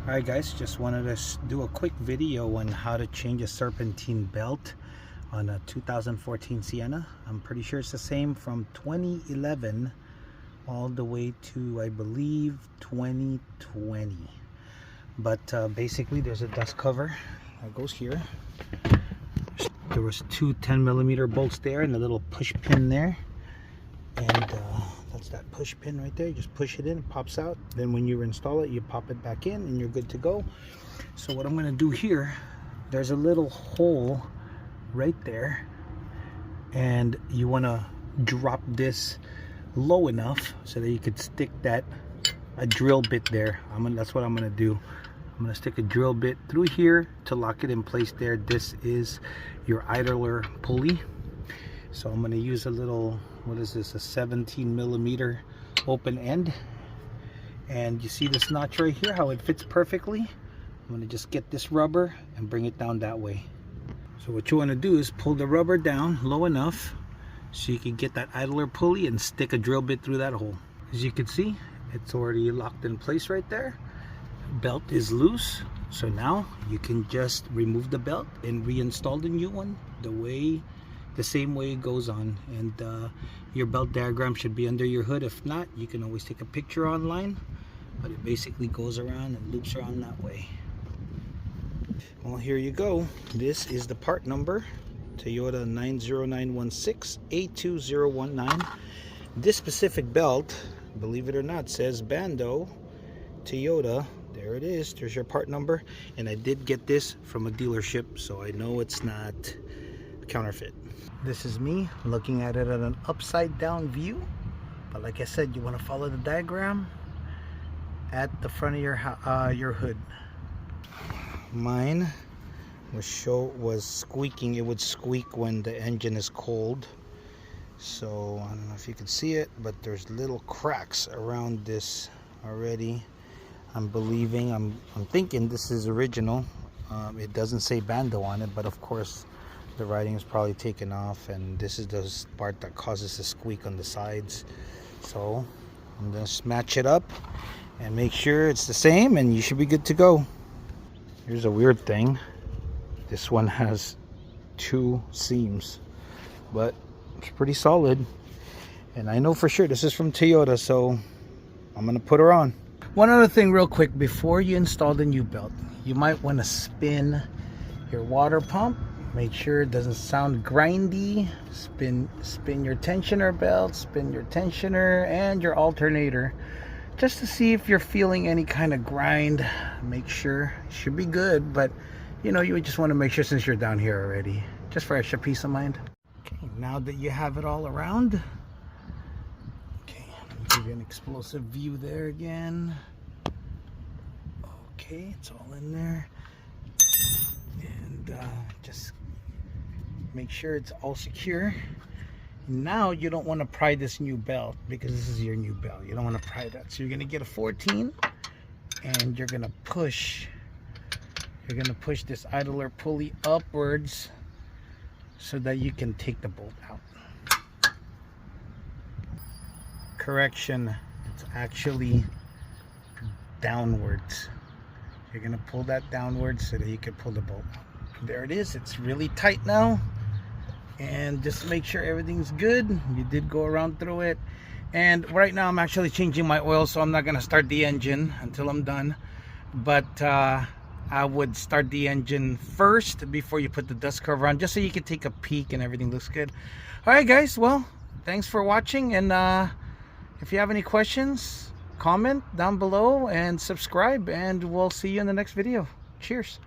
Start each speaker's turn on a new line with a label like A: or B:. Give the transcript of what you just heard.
A: Alright guys, just wanted to do a quick video on how to change a serpentine belt on a 2014 Sienna. I'm pretty sure it's the same from 2011 all the way to, I believe, 2020. But basically there's a dust cover that goes here. There was two 10mm bolts there and a little push pin there, and that's that push pin right there. You just push it in, it pops out. Then when you install it, you pop it back in and you're good to go. So what I'm going to do here, there's a little hole right there, and you want to drop this low enough so that you could stick a drill bit there. That's what I'm going to do. I'm going to stick a drill bit through here to lock it in place there. This is your idler pulley. So I'm going to use a little, what is this, a 17mm open end. And you see this notch right here, how it fits perfectly? I'm going to just get this rubber and bring it down that way. So what you want to do is pull the rubber down low enough so you can get that idler pulley and stick a drill bit through that hole. As you can see, it's already locked in place right there. Belt is loose, so now you can just remove the belt and reinstall the new one the same way it goes on. And your belt diagram should be under your hood. If not, you can always take a picture online, but it basically goes around and loops around that way. Well, here you go. This is the part number, Toyota 90916 82019. This specific belt, believe it or not, says Bando Toyota. There it is. There's your part number. And I did get this from a dealership, so I know it's not counterfeit. This is me looking at it at an upside down view, but like I said, you want to follow the diagram at the front of your hood. Mine was squeaking. It would squeak when the engine is cold. So I don't know if you can see it, but there's little cracks around this already. I'm thinking this is original. It doesn't say Bando on it, but of course the writing is probably taken off, and this is the part that causes the squeak on the sides. So I'm gonna match it up and make sure it's the same, and you should be good to go. Here's a weird thing. This one has two seams, but it's pretty solid, and I know for sure this is from Toyota, so I'm gonna put her on. One other thing real quick, before you install the new belt, you might want to spin your water pump. Make sure it doesn't sound grindy. Spin your tensioner belt, spin your tensioner and your alternator, just to see if you're feeling any kind of grind. Make sure it should be good, but you know, you just want to make sure since you're down here already, just for extra peace of mind. Okay, now that you have it all around, okay, let me give you an explosive view there again. Okay, it's all in there, and just make sure it's all secure. Now you don't want to pry this new belt, because this is your new belt. You don't want to pry that. So you're going to get a 14, and you're going to push this idler pulley upwards so that you can take the bolt out. Correction, it's actually downwards. You're going to pull that downwards so that you can pull the bolt out. There it is. It's really tight now. And just make sure everything's good. You did go around through it. And right now I'm actually changing my oil, so I'm not going to start the engine until I'm done. But I would start the engine first before you put the dust cover on, just so you can take a peek and everything looks good. Alright guys, well, thanks for watching, and if you have any questions, comment down below and subscribe, and we'll see you in the next video. Cheers.